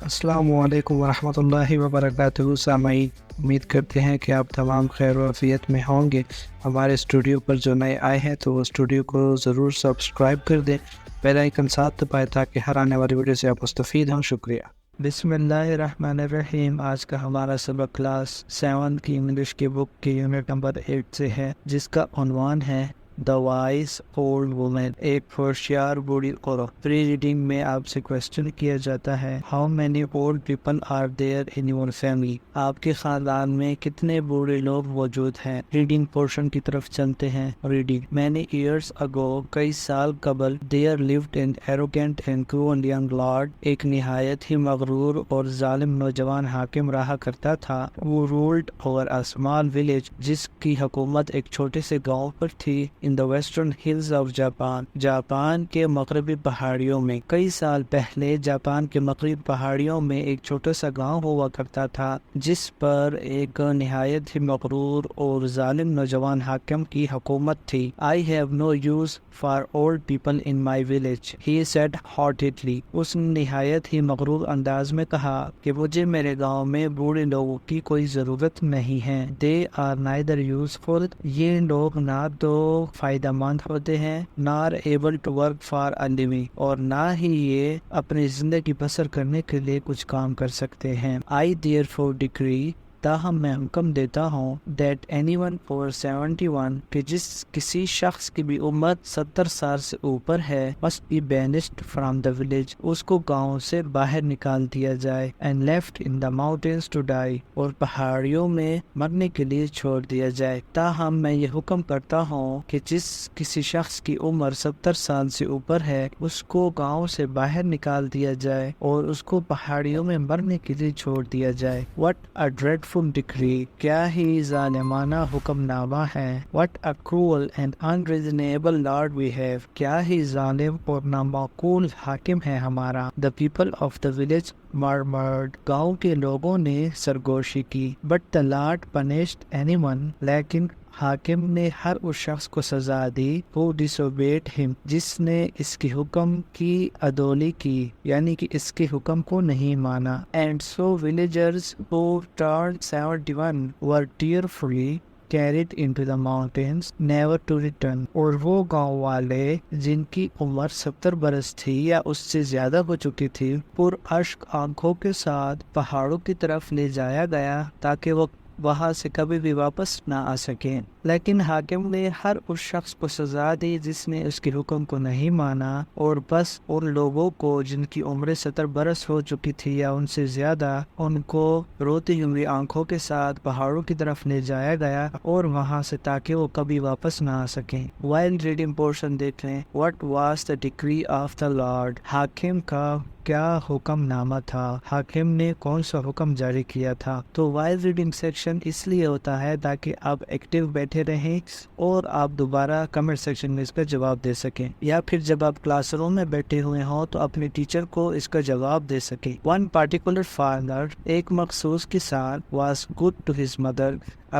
السلام علیکم ورحمۃ اللہ وبرکاتہ سامعین، امید کرتے ہیں کہ آپ تمام خیر و عافیت میں ہوں گے۔ ہمارے اسٹوڈیو پر جو نئے آئے ہیں تو وہ اسٹوڈیو کو ضرور سبسکرائب کر دیں، بیل آئیکن ساتھ دبائیں تاکہ ہر آنے والی ویڈیو سے آپ مستفید ہوں۔ شکریہ۔ بسم اللہ الرحمن الرحیم۔ آج کا ہمارا سبق کلاس 7 کی انگلش کی بک کی یونٹ نمبر 8 سے ہے، جس کا عنوان ہے The Wise Old Woman، ایک ہوشیار بوڑھی عورت۔ پری ریڈنگ میں آپ سے کوشچن کیا جاتا ہے How many old people are there in your family؟ آپ کے خاندان میں کتنے بوڑھے لوگ موجود ہیں؟ ریڈنگ پورشن کی طرف چلتے ہیں۔ ریڈنگ Many years ago، کئی سال قبل there lived an arrogant and cruel young lord، ایک نہایت ہی مغرور اور ظالم نوجوان حاکم رہا کرتا تھا۔ وہ ruled over a small village، جس کی حکومت ایک چھوٹے سے گاؤں پر تھی in the western hills of Japan، Japan کے مغربی پہاڑیوں میں۔ کئی سال پہلے جاپان کے مغربی پہاڑیوں میں ایک چھوٹا سا گاؤں ہوا کرتا تھا، جس پر ایک نہایت ہی مغرور اور ظالم نوجوان حاکم کی حکومت تھی۔ I have no use for old people in my village، he said haughtily، اس نے نہایت ہی مغرور انداز میں کہا کہ مجھے میرے گاؤں میں بوڑھے لوگوں کی کوئی ضرورت نہیں ہے۔ They are neither useful، یہ لوگ نہ تو فائدہ مند ہوتے ہیں nor able to work for a living، اور نہ ہی یہ اپنی زندگی بسر کرنے کے لیے کچھ کام کر سکتے ہیں۔ I therefore decree، تاہم میں حکم دیتا ہوں that anyone over 71، کہ جس کسی شخص کی بھی عمر 70 سال سے اوپر ہے must be banished from the village، اس کو گاؤں سے باہر نکال دیا جائے and left in the mountains to die، اور پہاڑیوں میں مرنے کے لیے چھوڑ دیا جائے۔ تاہم میں یہ حکم کرتا ہوں کہ جس کسی شخص کی عمر 70 سال سے اوپر ہے اس کو گاؤں سے باہر نکال دیا جائے اور اس کو پہاڑیوں میں مرنے کے لیے چھوڑ دیا جائے۔ What a dreadful decree، کیا ہی ظالمانہ حکم نامہ ہے۔ What a cruel and unreasonable lord we have، کیا ہی ظالم اور نامعقول حاکم ہے ہمارا۔ The people of the village murmured، گاؤں کے لوگوں نے سرگوشی کی۔ But the Lord punished anyone، لیکن حاکم نے ہر اس شخص کو سزا دی who disobeyed him، جس نے اس کے حکم کی عدولی کی، یعنی کہ اس کے حکم کو نہیں مانا۔ And so villagers who turned 71 were tearfully carried into the mountains never to return، اور وہ گاؤں والے جن کی عمر 70 برس تھی یا اس سے زیادہ ہو چکی تھی، پر اشک آنکھوں کے ساتھ پہاڑوں کی طرف لے جایا گیا تاکہ وہ وہاں سے کبھی بھی واپس نہ آ سکیں۔ لیکن حاکم نے ہر اس شخص کو سزا دی جس نے اس کے حکم کو نہیں مانا، اور بس ان لوگوں کو جن کی عمریں 70 برس ہو چکی تھی یا ان سے زیادہ، ان کو روتی ہوئی آنکھوں کے ساتھ پہاڑوں کی طرف لے جایا گیا اور وہاں سے تاکہ وہ کبھی واپس نہ آ سکیں۔ While reading portion دیکھ لیں What was the decree of the Lord، حاکم کا کیا حکم نامہ تھا، حاکم نے کون سا حکم جاری کیا تھا۔ تو وائل ریڈنگ سیکشن اس لیے ہوتا ہے تاکہ آپ ایکٹیو بیٹھے رہیں اور آپ دوبارہ کمنٹ سیکشن میں اس کا جواب دے سکیں، یا پھر جب آپ کلاس روم میں بیٹھے ہوئے ہوں تو اپنے ٹیچر کو اس کا جواب دے سکیں۔ One particular father، ایک مخصوص کسان was good to his mother،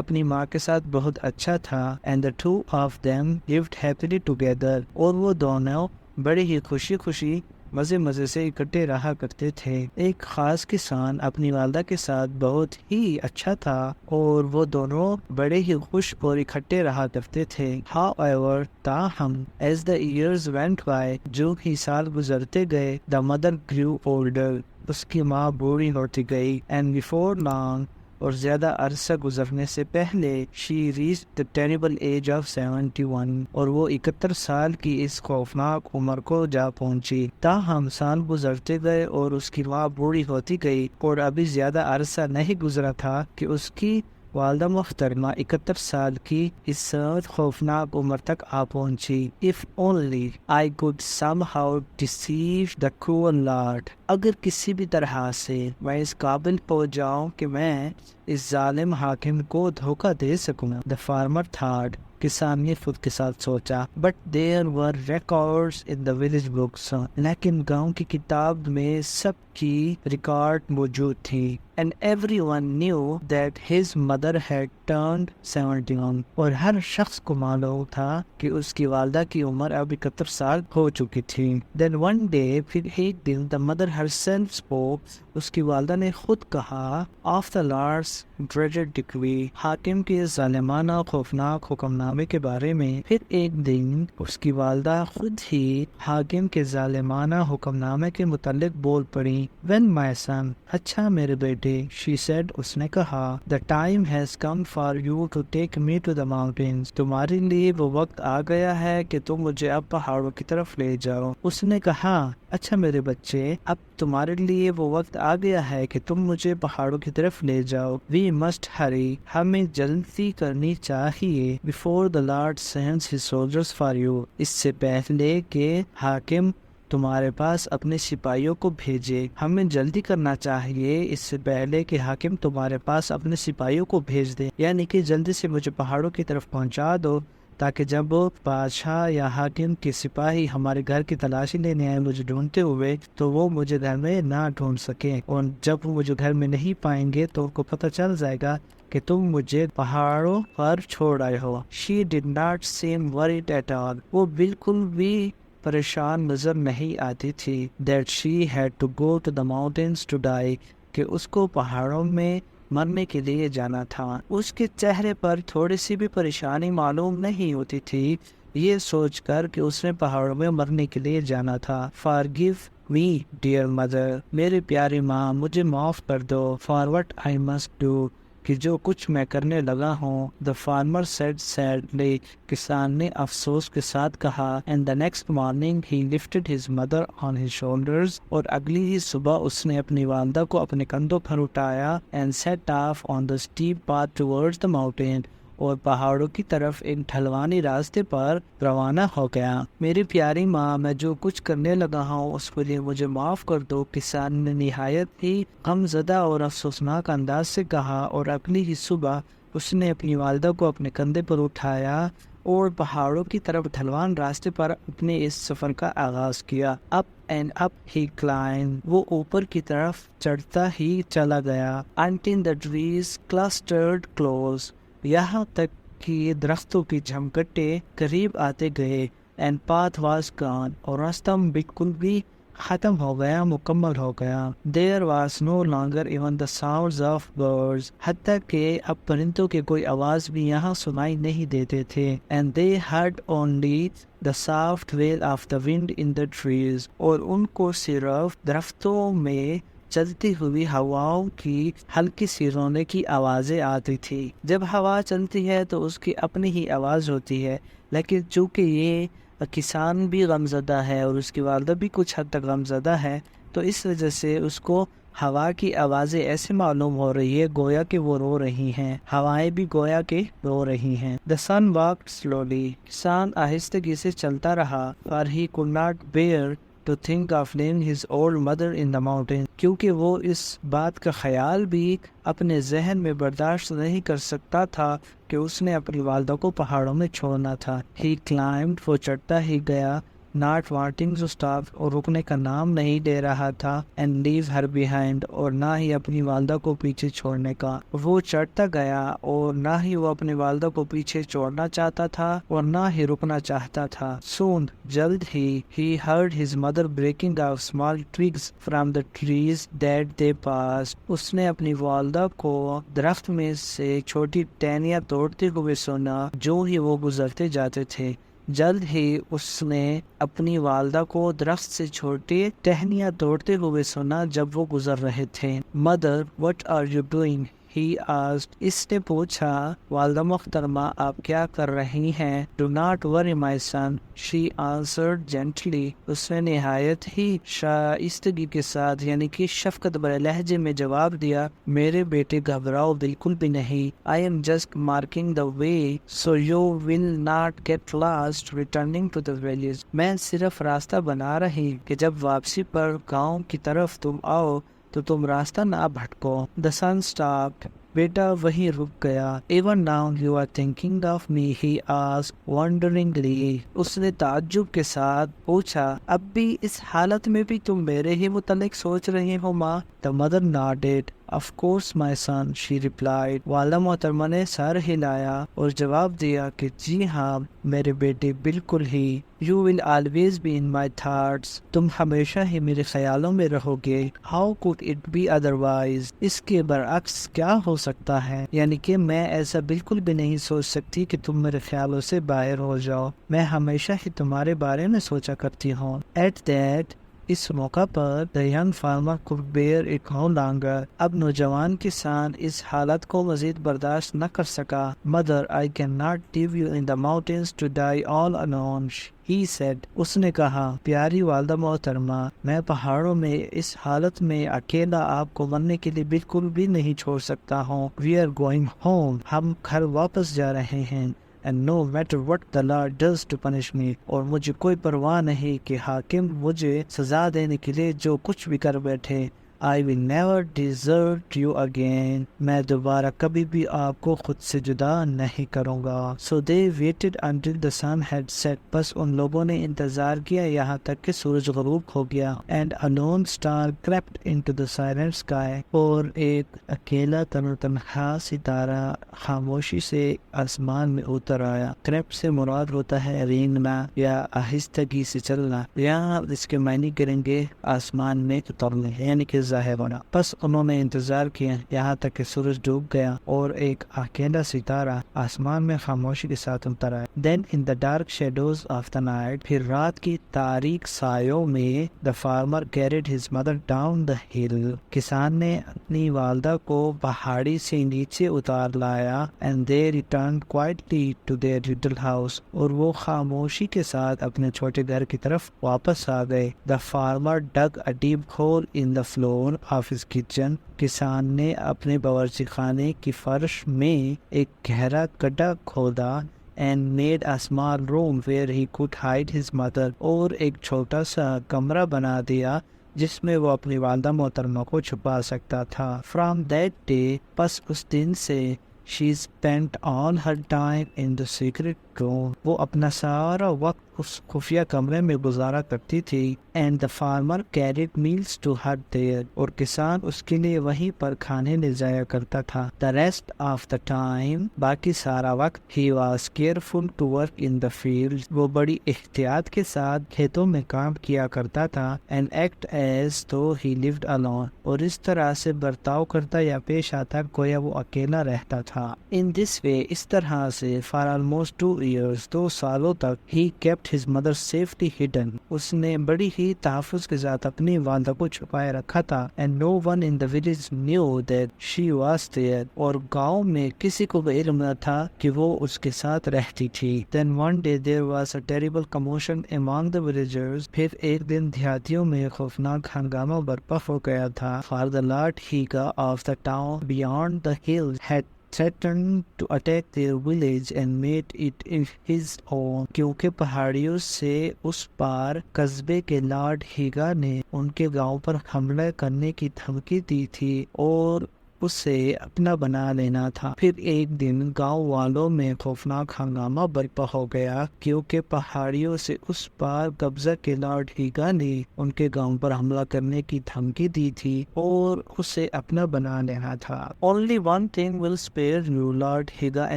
اپنی ماں کے ساتھ بہت اچھا تھا and the two of them lived happily together، اور وہ دونوں بڑی ہی خوشی خوشی مزے مزے سے اکٹھے رہا کرتے تھے۔ ایک خاص کسان اپنی والدہ کے ساتھ بہت ہی اچھا تھا اور وہ دونوں بڑے ہی خوش اور اکٹھے رہا کرتے تھے۔ However، تاہم as the years went by، جو ہی سال گزرتے گئے the mother grew older، اس کی ماں بوڑھی ہوتی گئی and before long، اور زیادہ عرصہ گزرنے سے پہلے she reached the terrible age of 71، اور وہ 71 سال کی اس خوفناک عمر کو جا پہنچی۔ تاہم سال گزرتے گئے اور اس کی ماں بوڑھی ہوتی گئی، اور ابھی زیادہ عرصہ نہیں گزرا تھا کہ اس کی والدہ محترمہ 71 سال کی اس خوفناک عمر تک آ پہنچی۔ If only I could somehow deceive the cruel Lord، اگر کسی بھی طرح سے میں اس قابل ہو جاؤں کہ میں اس ظالم حاکم کو دھوکہ دے سکوں۔ The farmer thought، کسان نے خود کے ساتھ سوچا But there were records in the village books، لیکن گاؤں کی کتاب میں سب کی ریکارڈ موجود تھی۔ and everyone knew that his mother had turned 71. اور ہر شخص کو معلوم تھا کہ اس کی والدہ کی عمر اب 71 سال ہو چکی تھی. Then one day, پھر ایک دن the mother herself spoke. اس کی والدہ نے خود کہا of the Lord's dreaded decree. حاکم کے ظالمانہ خوفناک حکم نامے کے بارے میں. پھر ایک دن اس کی والدہ خود ہی حاکم کے ظالمانہ حکم نامے کے متعلق بول پڑی. When my son, اچھا میرے بیٹے, she said, اس نے کہا, the time has come for you to take me to the mountains. تمہارے لیے وہ وقت آ گیا ہے کہ تم مجھے اب پہاڑوں کی طرف لے جاؤ. اس نے کہا, اچھا میرے بچے, اب تمہارے لیے وہ وقت آ گیا ہے کہ تم مجھے پہاڑوں کی طرف لے جاؤ. We must hurry. ہمیں جلدی کرنی چاہیے. Before the Lord sends his soldiers for you. اس سے پہلے کہ حاکم تمہارے پاس اپنے سپاہیوں کو بھیجے. ہمیں جلدی کرنا چاہیے اس سے پہلے کہ حاکم تمہارے پاس اپنے سپاہیوں کو بھیج دے. یعنی کہ جلدی سے مجھے پہاڑوں کی طرف پہنچا دو تاکہ جب بادشاہ یا حاکم کے سپاہی ہمارے گھر کی تلاشی لینے آئے مجھے ڈھونڈتے ہوئے تو وہ مجھے گھر میں نہ ڈھونڈ سکیں, اور جب وہ مجھے گھر میں نہیں پائیں گے تو ان کو پتہ چل جائے گا کہ تم مجھے پہاڑوں پر چھوڑ آئے ہو. She did not seem worried at all. وہ بالکل بھی پریشان نظر نہیں آتی تھی. That she had to go to the mountains to die. کہ اس کو پہاڑوں میں مرنے کے لیے جانا تھا. اس کے چہرے پر تھوڑی سی بھی پریشانی معلوم نہیں ہوتی تھی یہ سوچ کر کہ اس نے پہاڑوں میں مرنے کے لیے جانا تھا. Forgive me, dear mother. میری پیاری ماں, مجھے معاف کر دو. For what I must do. کہ جو کچھ میں کرنے لگا ہوں. The farmer said sadly. کسان نے افسوس کے ساتھ کہا. And the next morning he lifted his mother on his shoulders. اور اگلی ہی صبح اس نے اپنی والدہ کو اپنے کندھوں پر اٹھایا. And set off on the steep path towards the mountain. اور پہاڑوں کی طرف ایک ڈھلوانی راستے پر روانہ ہو گیا. میری پیاری ماں, میں جو کچھ کرنے لگا ہوں اس کے لیے مجھے معاف کر دو. کسان نے نہایت ہی غم زدہ اور افسوسناک انداز سے کہا, اور اگلی ہی صبح اس نے اپنی والدہ کو اپنے کندھے پر اٹھایا اور پہاڑوں کی طرف ڈھلوان راستے پر اپنے اس سفر کا آغاز کیا. Up and up he climbed. وہ اوپر کی طرف چڑھتا ہی چلا گیا. Until the trees clustered close. یہاں تک کہ درختوں کی جھمکٹے قریب آتے گئے. And path was gone. اور راستہ بالکل بھی ختم ہو گیا, مکمل ہو گیا. There was no longer even the sounds of birds. حتیٰ کہ اب پرندوں کے کوئی آواز بھی یہاں سنائی نہیں دیتے تھے. And they heard only the soft wail of the wind in the trees. اور ان کو صرف درختوں میں چلتی ہوئی ہواؤں کی ہلکی سی رونے کی آوازیں آتی تھی. جب ہوا چلتی ہے تو اس کی اپنی ہی آواز ہوتی ہے, لیکن چونکہ یہ کسان بھی غمزدہ ہے اور اس کی والدہ بھی کچھ حد تک غمزدہ ہے تو اس وجہ سے اس کو ہوا کی آوازیں ایسے معلوم ہو رہی ہے گویا کہ وہ رو رہی ہیں. ہوائیں بھی گویا کہ رو رہی ہیں. The son walked slowly. کسان آہستگی سے چلتا رہا. For he could not bear to think of leaving his old mother in the mountain. کیونکہ وہ اس بات کا خیال بھی اپنے ذہن میں برداشت نہیں کر سکتا تھا کہ اس نے اپنی والدہ کو پہاڑوں میں چھوڑنا تھا. He climbed. وہ چڑھتا ہی گیا. Not wanting to stop. اور رکنے کا نام نہیں دے رہا تھا. And leave her behind. اور نہ ہی اپنی والدہ کو پیچھے چھوڑنے کا. وہ چڑھتا گیا اور نہ ہی وہ اپنی والدہ کو پیچھے چھوڑنا چاہتا تھا اور نہ ہی رکنا چاہتا تھا. Soon. جلد ہی. He heard his mother breaking off small twigs from the trees that they passed. اس نے اپنی والدہ کو درخت میں سے چھوٹی ٹہنیاں توڑتے ہوئے سنا جو ہی وہ گزرتے جاتے تھے. جلد ہی اس نے اپنی والدہ کو درخت سے چھوٹی ٹہنیاں توڑتے ہوئے سنا جب وہ گزر رہے تھے. Mother, what are you doing? He asked. اس نے پوچھا, والدہ محترمہ آپ کیا کر رہی ہیں؟ Do not worry my son. She answered gently. اس نے نہایت ہی شائستگی کے ساتھ یعنی کہ شفقت بھرے لہجے میں جواب دیا, میرے بیٹے گھبراؤ بالکل بھی نہیں. I am just marking the way so you will not get lost returning to the village. میں صرف راستہ بنا رہی کہ جب واپسی پر گاؤں کی طرف تم آؤ تو تم راستہ نہ بھٹکو. The son stopped. بیٹا وہیں رک گیا. Even now you are thinking of me, he asked wonderingly. اس نے تعجب کے ساتھ پوچھا, اب بھی اس حالت میں بھی تم میرے ہی متعلق سوچ رہی ہو ماں؟ The mother nodded. Of course my son, she replied. والدہ محترمہ نے سر ہلایا اور جواب دیا کہ جی ہاں میرے بیٹے، بالکل ہی. You will always be in my thoughts. تم ہمیشہ ہی میرے خیالوں میں رہو گے. How could it be otherwise? اس کے برعکس کیا ہو سکتا ہے؟ یعنی کہ میں ایسا بالکل بھی نہیں سوچ سکتی کہ تم میرے خیالوں سے باہر ہو جاؤ. میں ہمیشہ ہی تمہارے بارے میں سوچا کرتی ہوں. At that, اس موقع پر the young farmer could bear it no longer. اب نوجوان کسان اس حالت کو مزید برداشت نہ کر سکا. Mother, I cannot leave you in the mountains to die all alone, he said. اس نے کہا، پیاری والدہ محترمہ، میں پہاڑوں میں اس حالت میں اکیلا آپ کو مرنے کے لیے بالکل بھی نہیں چھوڑ سکتا ہوں. We are going home. ہم گھر واپس جا رہے ہیں. And no matter what the Lord does to punish me. اور مجھے کوئی پرواہ نہیں کہ حاکم مجھے سزا دینے کے لیے جو کچھ بھی کر بیٹھے. I will never desert you again. میں دوبارہ کبھی بھی آپ کو خود سے جدا نہیں کروں گا. So they waited until the sun had set. بس ان لوگوں نے انتظار کیا یہاں تک کہ سورج غروب ہو گیا. And a lone star crept into the silent sky. اور ایک اکیلا تنہا ستارہ خاموشی سے آسمان میں اتر آیا. Crept سے مراد ہوتا ہے رینگنا یا آہستگی سے چلنا. یہاں اس کے معنی کریں گے آسمان میں اترنے، یعنی کہ ظاہر ہونا. بس انہوں نے انتظار کیا یہاں تک کہ سورج ڈوب گیا اور ایک اکیلا ستارہ آسمان میں خاموشی کے ساتھ اتر آیا. Then in the dark shadows of the night. پھر رات کی تاریک سایوں میں the farmer carried his mother down the hill. کسان نے اپنی والدہ کو پہاڑی سے نیچے اتار لایا. And they returned quietly to their little house. اور وہ خاموشی کے ساتھ اپنے چھوٹے گھر کی طرف واپس آ گئے. The farmer dug a deep hole in the floor of his kitchen. کسان نے اپنے باورچی خانے کی فرش میں ایک گہرا گڈھا کھودا. And made a small room where he could hide his mother. اور ایک چھوٹا سا کمرہ بنا دیا جس میں وہ اپنی والدہ محترمہ کو چھپا سکتا تھا. From that day, پس اس دن سے she spent all her time in the secret room. وہ اپنا سارا وقت اس خفیہ کمرے میں گزارا کرتی تھی. And the farmer carried meals to her there. اور کسان اس کے لیے وہیں پر کھانے لے جایا کرتا تھا. The rest of the time, باقی سارا وقت, he was careful to work in the fields. وہ بڑی احتیاط کے ساتھ کھیتوں میں کام کیا کرتا تھا. And act as though he lived alone. اور اس طرح سے برتاؤ کرتا یا پیش آتا گویا وہ اکیلا رہتا تھا. In this way, اس طرح سے for almost 2 years, 2 سالوں تک, he kept his mother safely hidden. اس نے بڑی ہی تحفظ کے ساتھ اپنی والدہ کو چھپائے رکھا تھا. And no one in the village knew that she was there. اور گاؤں میں کسی کو بھی علم نہ تھا کہ وہ اس کے ساتھ رہتی تھی. Then one day there was a terrible commotion among the villagers. پھر ایک دن دیہاتیوں میں خوفناک ہنگامہ برپا ہو گیا تھا. For the Lord Higa of the town beyond the hills had threatened to attack their village and made it his own. کیونکہ پہاڑیوں سے اس پار قصبے کے لارڈ ہیگا نے ان کے گاؤں پر حملہ کرنے کی دھمکی دی تھی اور اسے اپنا بنا لینا تھا. پھر ایک دن گاؤں والوں میں خوفناک ہنگامہ برپا ہو گیا کیونکہ پہاڑیوں سے اس پار قبضہ کے لارڈ ہیگا نے ان کے گاؤں پر حملہ کرنے کی دھمکی دی تھی اور اسے اپنا بنا لینا تھا. Only one thing will spare you, Lord Higa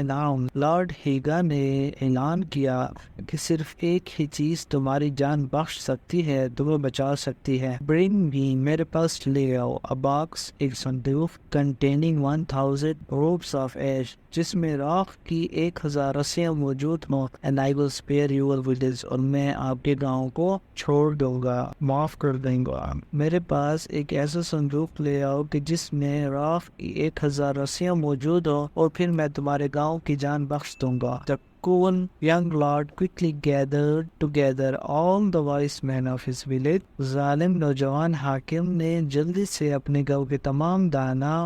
announced. Lord Higa نے اعلان کیا کہ صرف ایک ہی چیز تمہاری جان بخش سکتی ہے، تمہیں بچا سکتی ہے. Bring me, میرے پاس لے آؤ, a box, ایک صندوق, containing 1000 ropes of ash, جس میں راکھ کی 1000 رسیاں موجود ہوں. And I will spare your village. اور میں آپ کے گاؤں کو چھوڑ دوں گا، معاف کر دوں گا. میرے پاس ایک ایسا صندوق لے آؤ کہ جس میں راکھ کی 1000 رسیاں موجود ہوں اور پھر میں تمہارے گاؤں کی جان بخش دوں گا. The cool young lord quickly gathered together all the wise men of his village. ظالم نوجوان حاکم نے جلدی سے اپنے گاؤں کے تمام دانا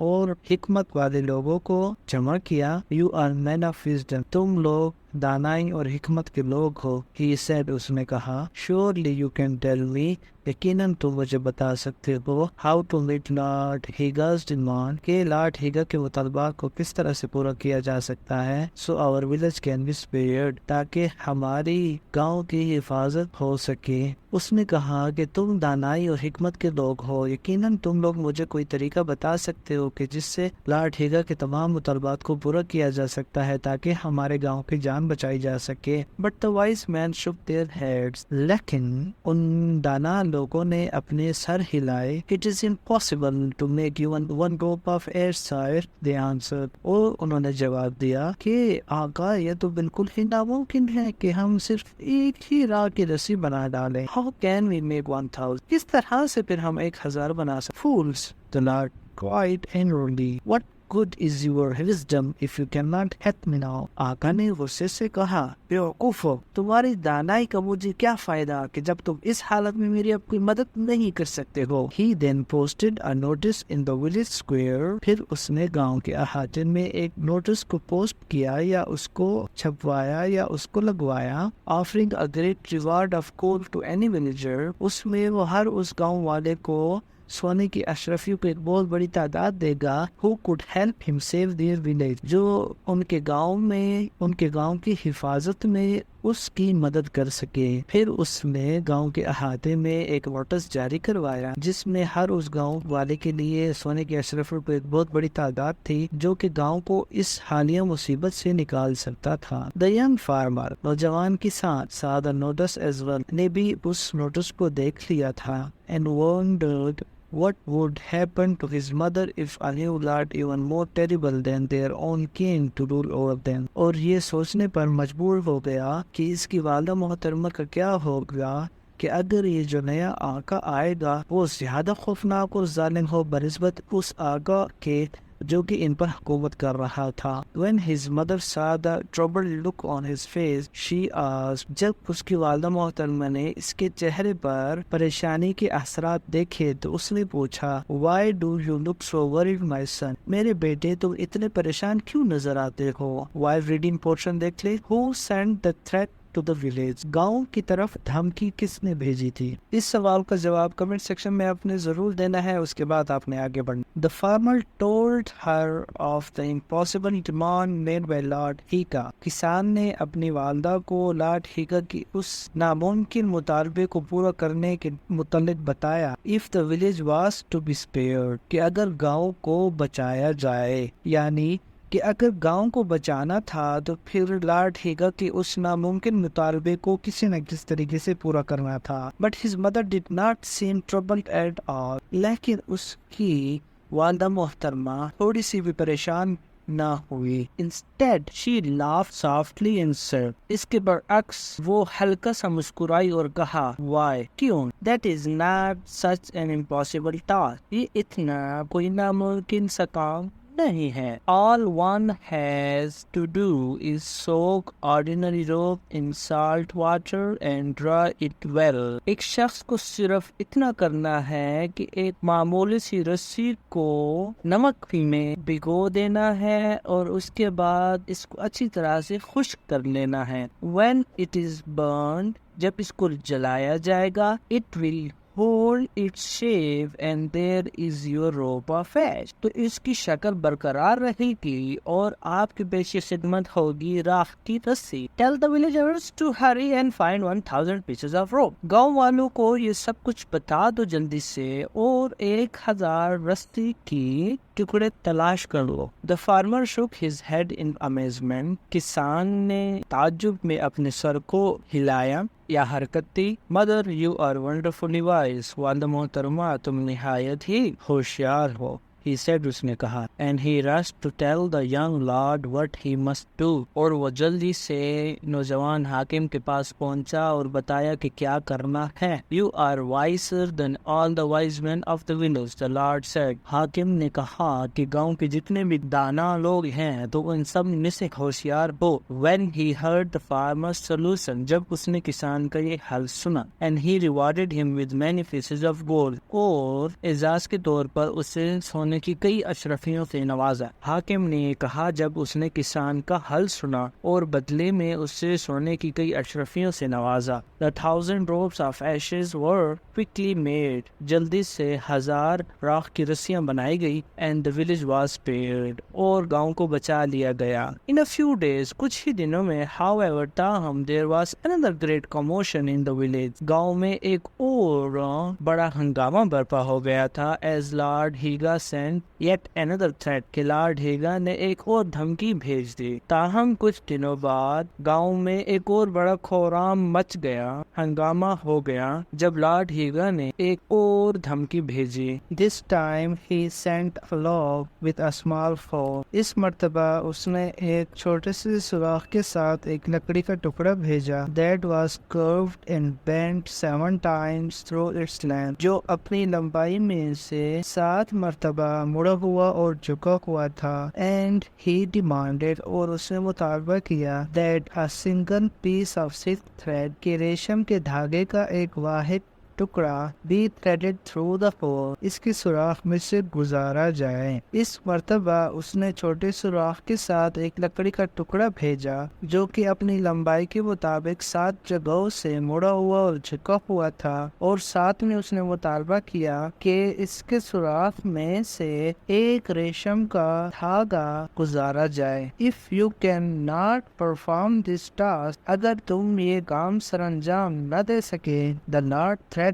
اور حکمت والے لوگوں کو جمع کیا. You are men of wisdom. تم لوگ دانائی اور حکمت کے لوگ ہو. He said, اس نے کہا, surely you can tell me, یقیناً تم مجھے بتا سکتے ہو, how to meet Lord Higa's demand, کہ لارڈ ہیگا کے مطالبات کو کس طرح سے پورا کیا جا سکتا ہے, so our village can be spared, تاکہ ہماری گاؤں کی حفاظت ہو سکے. اس نے کہا کہ تم دانائی اور حکمت کے لوگ ہو, یقیناً تم لوگ مجھے کوئی طریقہ بتا سکتے ہو کہ جس سے لارڈ ہیگا کے تمام مطالبات کو پورا کیا جا سکتا ہے تاکہ ہمارے گاؤں کی جان بچائی جا سکے. But the wise men shook their heads, لیکن ان دانا لوگوں نے اپنے سر ہلائے. It is impossible to make even one drop of air, sire, they answered. اور انہوں نے جواب دیا کہ آقا یہ تو بالکل ہی ناممکن ہے کہ ہم صرف ایک ہی راہ کی رسی بنا ڈالیں. How can we make 1000? کس طرح سے پھر ہم 1000 بنا سکتے؟ Fools, the Lord cried angrily. What good is your wisdom if you cannot help me now? آقا نے غصے سے کہا, بیوقوفو, تمہاری دانائی کا مجھے کیا فائدہ کہ جب تم اس حالت میں میری اب کوئی مدد نہیں کر سکتے ہو. He then posted a notice in the village square. پھر اس نے گاؤں کے احاطے میں ایک نوٹس کو پوسٹ کیا یا اس کو چھپوایا یا اس کو لگوایا. Offering a great reward of gold to any villager. اس میں وہ ہر اس گاؤں والے کو سونے کی اشرفیوں کو ایک بہت بڑی تعداد دے گا. who could help him save their village, جو ان کے گاؤں کی حفاظت میں اس کی مدد کر سکے. پھر اس نے گاؤں کے احاطے میں ایک نوٹس جاری کروایا جس میں ہر اس گاؤں والے کے لیے سونے کی اشرفیوں کو ایک بہت بڑی تعداد تھی جو کہ گاؤں کو اس حالیہ مصیبت سے نکال سکتا تھا. the young farmer, نوجوان کسان, saw the notice as well, نے بھی اس نوٹس کو دیکھ لیا تھا. and wondered what would happen to his mother if a new lord even more terrible than their own came to rule over them. اور یہ سوچنے پر مجبور ہو گیا کہ اس کی والدہ محترمہ کا کیا ہوگا کہ اگر یہ جو نیا آقا آئے گا وہ زیادہ خوفناک اور ظالم ہو بنسبت اس آقا کے جو کہ ان پر حکومت کر رہا تھا. when his mother saw the troubled look on his face, she asked, جب اس کی والدہ محترمہ نے اس کے چہرے پر پریشانی کے اثرات دیکھے تو اس نے پوچھا, why do you look so worried my son, میرے بیٹے تم اتنے پریشان کیوں نظر آتے ہو. while reading portion دیکھ لے. who sent the threat to the village, گاؤں کی طرف دھمکی کس نے بھیجی تھی. اس سوال کا جواب کمنٹ سیکشن میں آپ نے ضرور دینا ہے, اس کے بعد آپ نے آگے بڑھنا. The farmer told her of the impossible demand made by Lord Higa. کسان نے اپنی والدہ کو لارڈ ہیگا کی اس ناممکن مطالبے کو پورا کرنے کے متعلق بتایا. If the village was to be spared, کہ اگر گاؤں کو بچایا جائے, یعنی کہ اگر گاؤں کو بچانا تھا تو پھر لارڈ ہیگا کے اس ناممکن مطالبے کو کسی نہ کسی طریقے سے پورا کرنا تھا. But his mother did not seem troubled at all. لیکن اس کی والدہ محترمہ تھوڑی سی بھی پریشان نہ ہوئی. Instead, she laughed softly and said, اس کے برعکس وہ ہلکا سا مسکرائی اور کہا, why, کیوں, that is not such an impossible task. یہ اتنا کوئی ناممکن سا کام نہیں ہے. All one has to do is soak ordinary rope in salt water and dry it well. ایک شخص کو صرف اتنا کرنا ہے کہ ایک معمولی سی رسی کو نمک میں بھگو دینا ہے اور اس کے بعد اس کو اچھی طرح سے خشک کر لینا ہے. When it is burned, جب اس کو جلایا جائے گا, it will hold its shape and there is your rope of ash. تو اس کی شکل برقرار رہے گی اور آپ کی پیش خدمت ہوگی راکھ کی رسی. Tell the villagers to hurry and find 1000 pieces of rope. گاؤں والوں کو یہ سب کچھ بتا دو جلدی سے اور 1000 رسی کی ٹکڑے تلاش کر لو. The farmer shook his head in amazement. کسان نے تعجب میں اپنے سر کو ہلایا یا حرکت دی. Mother, you are wonderfully wise. والدہ محترمہ تم نہایت ہی ہوشیار ہو. He said, اس نے کہا. And he rushed to tell the young lord what he must do. اور وہ جلدی سے نوجوان حاکم کے پاس پہنچا اور بتایا کہ کیا کرنا ہے. You are wiser than all the wise men of the village, the lord said. حاکم نے کہا کہ گاؤں کے جتنے بھی دانا لوگ ہیں تو ان سب میں سے ہوشیار ہو. When he heard the farmer's solution, جب اس نے کسان کا یہ حل سنا. And he rewarded him with many pieces of gold. اور اعزاز کے طور پر اسے سونے سونے کی کئی اشرفیوں سے نوازا۔ حاکم نے کہا جب اس نے کسان کا حل سنا اور بدلے میں اس سے سونے کی کئی اشرفیوں سے نوازا۔ The 1000 ropes of ashes were quickly made. جلدی سے 1000 راکھ کی رسیاں بنائی گئی and the village was spared. اور گاؤں کو بچا لیا گیا۔ In a few days کچھ ہی دنوں میں however تاہم there was another great commotion in the village. گاؤں میں ایک اور بڑا ہنگامہ برپا ہو گیا تھا as Lord Higa sent yet another threat کہ لارڈ ہیگا نے ایک اور دھمکی بھیج دی۔ تاہم کچھ دنوں بعد گاؤں میں ایک اور بڑا کھورام مچ گیا، ہنگامہ ہو گیا جب لارڈ ہیگا نے ایک اور دھمکی بھیجی۔ This time he sent a log with a small hole. اس مرتبہ اس نے ایک چھوٹے سے سوراخ کے ساتھ ایک لکڑی کا ٹکڑا بھیجا that was curved and bent 7 times through its length. جو اپنی لمبائی میں سے 7 مرتبہ مڑا ہوا اور جھکا ہوا تھا and he demanded اور اس نے مطالبہ کیا that a single piece of silk thread کہ ریشم کے دھاگے کا ایک واحد ٹکڑا be threaded through the hole اس کے سوراخ میں سے گزارا جائے۔ اس مرتبہ اس نے چھوٹے سوراخ کے ساتھ ایک لکڑی کا ٹکڑا بھیجا جو کہ اپنی لمبائی کے مطابق 7 جگہوں سے مڑا ہوا اور جھکا ہوا تھا، اور ساتھ میں اس نے مطالبہ کیا کہ اس کے سوراخ میں سے ایک ریشم کا دھاگا گزارا جائے۔ If you cannot perform this task اگر تم یہ کام سر انجام نہ دے سکے the Lord threatened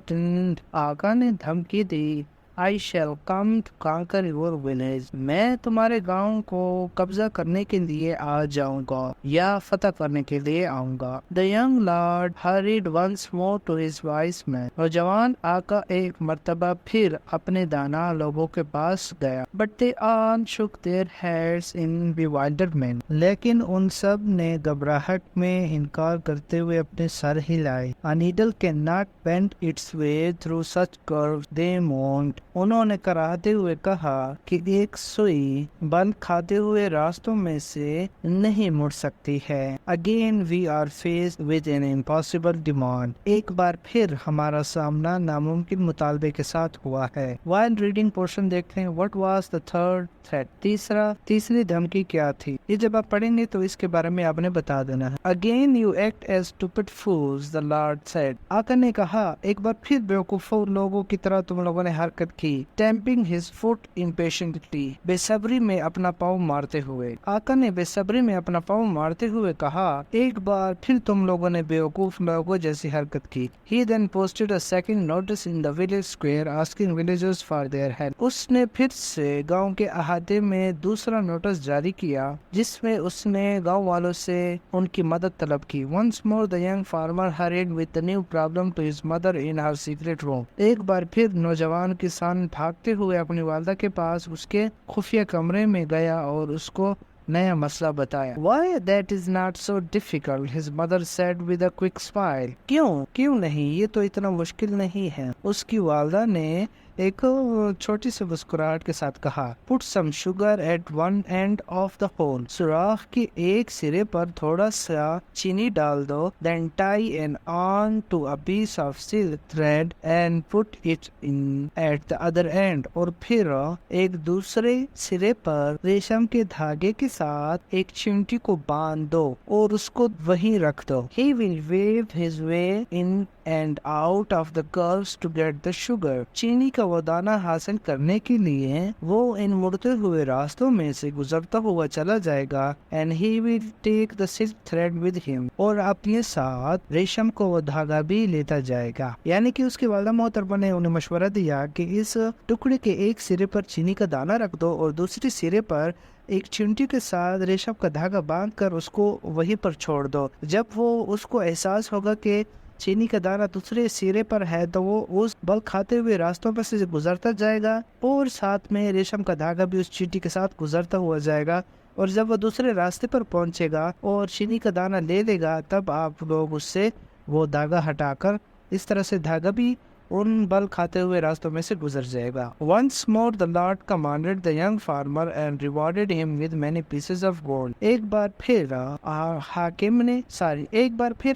آقا نے دھمکی دی I shall come to conquer your village میں تمہارے گاؤں کو قبضہ کرنے کے لیے آ جاؤں گا یا فتح کرنے کے لیے آؤں گا۔ The young lord hurried once more to his wise men نوجوان آقا ایک مرتبہ پھر اپنے دانا لوگوں کے پاس گیا but they all shook their heads in bewilderment لیکن ان سب نے گھبراہٹ میں انکار کرتے ہوئے اپنے سر ہلائے۔ A needle cannot bend its way through such curves they moaned انہوں نے کراہتے ہوئے کہا کہ ایک سوئی بند کھاتے ہوئے راستوں میں سے نہیں مڑ سکتی ہے۔ Again we are faced with an impossible demand ایک بار پھر ہمارا سامنا ناممکن مطالبے کے ساتھ ہوا ہے۔ While reading portion دیکھیں what was the third threat تیسری دھمکی کیا تھی؟ یہ جب آپ پڑھیں گے تو اس کے بارے میں آپ نے بتا دینا ہے۔ Again you act as stupid fools the Lord said آقا نے کہا ایک بار پھر بیوقوفوں لوگوں کی طرح تم لوگوں نے حرکت کی۔ Stamping his foot impatiently بے صبری میں اپنا پاؤں مارتے ہوئے آقا نے بے صبری میں اپنا پاؤں مارتے ہوئے کہا ایک بار پھر تم لوگوں نے بیوقوف لوگوں جیسی حرکت کی۔ He then posted a second notice in the village square asking villagers for their help اس نے پھر سے گاؤں کے احاطے میں دوسرا نوٹس جاری کیا جس میں اس نے گاؤں والوں سے ان کی مدد طلب کی۔ Once more the young farmer hurried with the new problem to his mother in her secret room ایک بار پھر نوجوان کسان بھاگتے ہوئے اپنی والدہ کے پاس اس کے خفیہ کمرے میں گیا اور اس کو نیا مسئلہ بتایا۔ Why that is not so difficult his mother said with a quick smile کیوں نہیں یہ تو اتنا مشکل نہیں ہے اس کی والدہ نے ایک چھوٹی سی مسکراہٹ کے ساتھ کہا۔ Put some sugar at one end of the hole سوراخ کے ایک سرے پر تھوڑا سا چینی ڈال دو then tie an on to a piece of silk thread and put it in at the other end اور پھر ایک دوسرے سرے پر ریشم کے دھاگے کے ساتھ ایک چمٹی کو باندھ دو اور اس کو وہیں رکھ دو۔ He will weave his way in and out of the curves to get the sugar چینی کا وہ دانہ حاصل کرنے کے لیے وہ ان مڑتے ہوئے راستوں میں سے گزرتا ہوا چلا جائے گا and he will take the silk thread with him اور اپنے ساتھ ریشم کو وہ دھاگا بھی لیتا جائے گا۔ یعنی کہ اس کی والدہ محترمہ نے انہیں مشورہ دیا کہ اس ٹکڑے کے ایک سرے پر چینی کا دانہ رکھ دو اور دوسری سرے پر ایک چمٹی کے ساتھ ریشم کا دھاگا باندھ کر اس کو وہیں پر چھوڑ دو۔ جب وہ اس کو احساس ہوگا کہ چینی کا دانہ دوسرے سرے پر ہے تو وہ اس بل کھاتے ہوئے راستوں پر سے گزرتا جائے گا اور ساتھ میں ریشم کا دھاگا بھی اس چینٹی کے ساتھ گزرتا ہوا جائے گا، اور جب وہ دوسرے راستے پر پہنچے گا اور چینی کا دانہ لے لے گا تب آپ لوگ اس سے وہ دھاگا ہٹا کر اس طرح سے دھاگا بھی ان بل کھاتے ہوئے راستوں میں سے گزر جائے گا. Once more the Lord commanded the young farmer and rewarded him with many pieces of gold. ایک بار پھر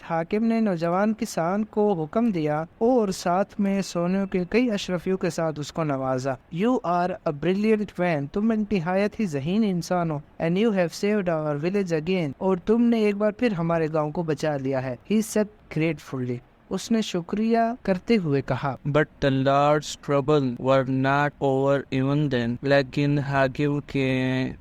حاکم نے نوجوان کسان کو حکم دیا اور ساتھ میں سونے کے کئی اشرفیوں کے ساتھ اس کو نوازا. You are a brilliant man. تم نہایت ہی ذہین انسان ہو. And you have saved our village again. اور تم نے ایک بار پھر ہمارے گاؤں کو بچا لیا ہے. He said gratefully. اس نے شکریہ کرتے ہوئے کہا. But the Lord's trouble were not over even then. لیکن حاکم کے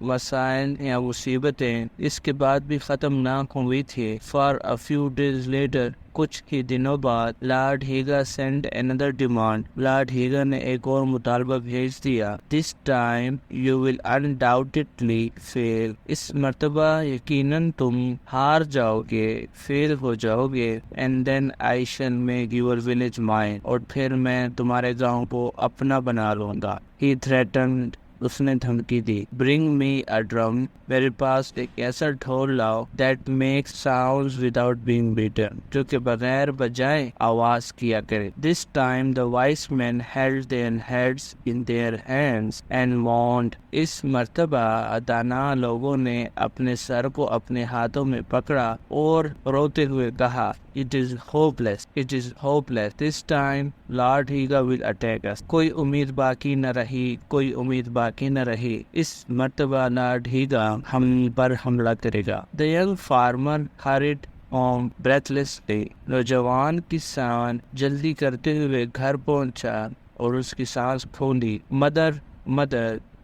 مسائل یا مصیبتیں اس کے بعد بھی ختم نہ ہوئی تھی. For a few days later, کچھ ہی دنوں بعد Lord Higa sent another demand. Lord Higa نے ایک اور مطالبہ بھیج دیا. This time you will undoubtedly fail. اس مرتبہ یقیناً تم ہار جاؤ گے, فیل ہو جاؤ گے. And then I shall make your village mine. اور پھر میں تمہارے گاؤں کو اپنا بنا لوں گا. He threatened. اس نے دھمکی دی. Bring me a drum. میرے پاس ایک ایسا ڈھول لاؤ that makes sounds without being beaten. جو کہ بغیر بجائے آواز کیا کرے. This time the wise men held their heads in their hands and mourned. اس مرتبہ دانا لوگوں نے اپنے سر کو اپنے ہاتھوں میں پکڑا اور روتے ہوئے کہا. It is hopeless. It is hopeless. This time Lord Higa will attack us. کوئی امید باقی نہ رہی, کوئی امید باقی نہ رہی. اس مرتبہ لارڈ ہیگا ہم پر حملہ کرے گا. The young farmer hurried on breathlessly. نوجوان کسان جلدی کرتے ہوئے گھر پہنچا اور اس کی سانس پھولی. Mother,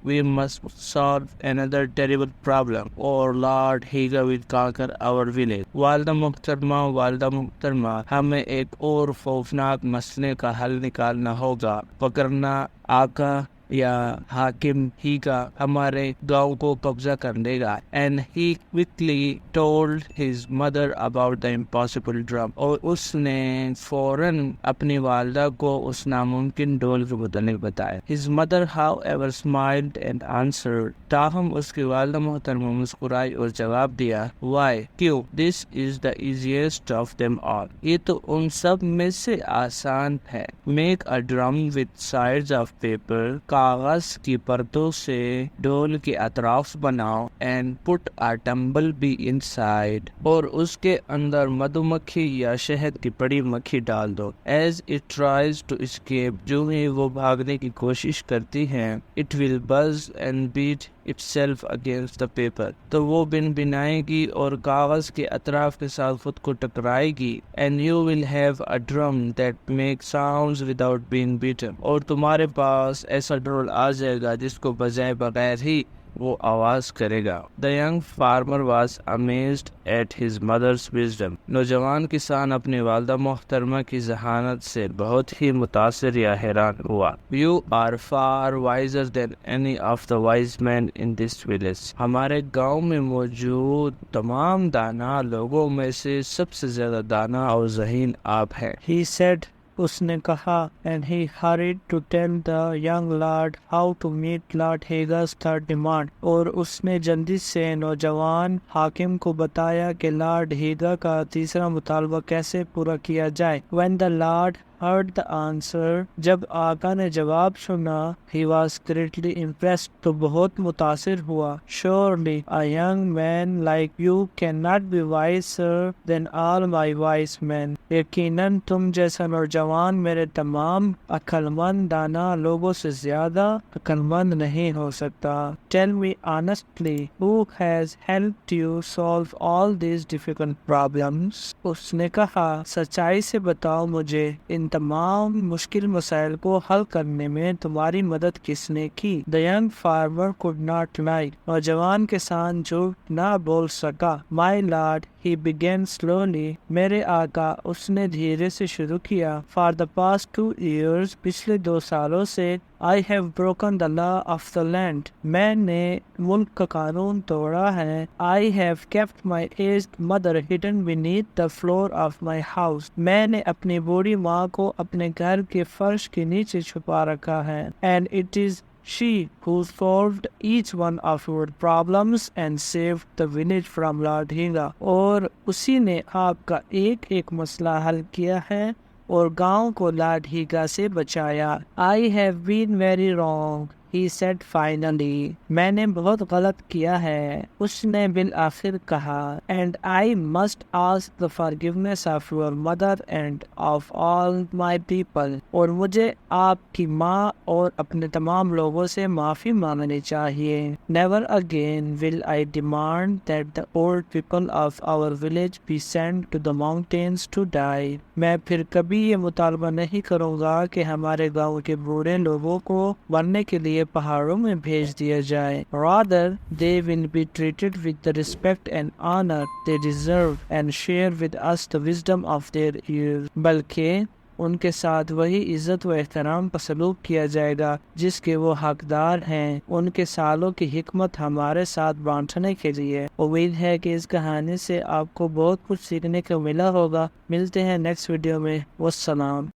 we must solve another terrible problem or Lord Higa will conquer our village. والدہ محترمہ, ہمیں ایک اور خوفناک مسئلے کا حل نکالنا ہوگا. پکڑنا آقا یا حاکم ہیگا ہمارے گاؤں کو قبضہ کر لے گا. And he quickly told his mother about the impossible drum. اور اس نے فوراً اپنی والدہ کو اس ناممکن ڈول کے متعلق بتایا. His mother however smiled and answered. تاہم اس کی والدہ محترمہ مسکرائی اور جواب دیا. Why? کیوں؟ This is the easiest of them all. یہ تو ان سب میں سے آسان ہے. Make a drum with sides of paper. کاغذ کی پرتوں سے ڈول کے اطراف بناؤ. And put a bumblebee inside. اور اس کے اندر مدھو مکھی یا شہد کی بڑی مکھی ڈال دو. As it tries to escape. جو ہی وہ بھاگنے کی کوشش کرتی ہے. It will buzz and beat itself against the paper. تو وہ بنائے گی اور کاغذ کے اطراف کے ساتھ خود کو ٹکرائے گی. And you will have a drum that makes sounds without being beaten. اور تمہارے پاس ایسا ڈھول آ جائے گا جس کو بجائے بغیر ہی وہ آواز کرے گا. The young farmer was amazed at his mother's wisdom. نوجوان کسان اپنی والدہ محترمہ کی ذہانت سے بہت ہی متاثر یا حیران ہوا. You are far wiser than any of the wise men in this village. ہمارے گاؤں میں موجود تمام دانا لوگوں میں سے سب سے زیادہ دانا اور ذہین آپ ہیں. He said. اس نے کہا. And he hurried to tell the young lord how to meet Lord Higa's third demand. اور اس نے جلدی سے نوجوان حاکم کو بتایا کہ لارڈ ہیگا کا تیسرا مطالبہ کیسے پورا کیا جائے. When the lord heard the answer. جب آقا نے جواب سنا. He was greatly impressed. تو بہت متاثر ہوا. Surely a young man like you cannot be wiser than all my wise men. یقیناً تم جیسا نوجوان میرے تمام عقلمند دانا لوگوں سے زیادہ عقلمند نہیں ہو سکتا. Tell me honestly, who has helped you solve all these difficult problems? اس نے کہا. سچائی سے بتاؤ مجھے ان تمام مشکل مسائل کو حل کرنے میں تمہاری مدد کس نے کی. The young farmer could not lie. نوجوان کسان جھوٹ نہ بول سکا. My lord, he began slowly. میرے آقا, اس نے دھیرے سے شروع کیا. For the past 2 years, پچھلے 2 سالوں سے I have broken the law of the land. میں نے ملک کا قانون توڑا ہے. I have kept my aged mother hidden beneath the floor of my house. میں نے اپنی بوڑھی ماں کو اپنے گھر کے فرش کے نیچے چھپا رکھا ہے. And it is she who solved each one of your problems and saved the village from Lord Higa. اور اسی نے آپ کا ایک ایک مسئلہ حل کیا ہے اور گاؤں کو لاٹھیگا سے بچایا. I have been very wrong, he said finally. میں نے بہت غلط کیا ہے، اس نے بالآخر کہا. And I must ask the forgiveness of your mother and of all my people. اور مجھے آپ کی ماں اور اپنے تمام لوگوں سے معافی مانگنی چاہیے. Never again will I demand that the old people of our village be sent to the mountains to die. میں پھر کبھی یہ مطالبہ نہیں کروں گا کہ ہمارے گاؤں کے بوڑھے لوگوں کو مرنے کے لیے پہاڑوں میں بھیج دیا جائے. Rather, they will be treated with the respect and honor they deserve and share with us the wisdom of their years. بلکہ ان کے ساتھ وہی عزت و احترام کا سلوک کیا جائے گا جس کے وہ حقدار ہیں، ان کے سالوں کی حکمت ہمارے ساتھ بانٹنے کے لیے. امید ہے کہ اس کہانی سے آپ کو بہت کچھ سیکھنے کو ملا ہوگا. ملتے ہیں نیکسٹ ویڈیو میں. والسلام.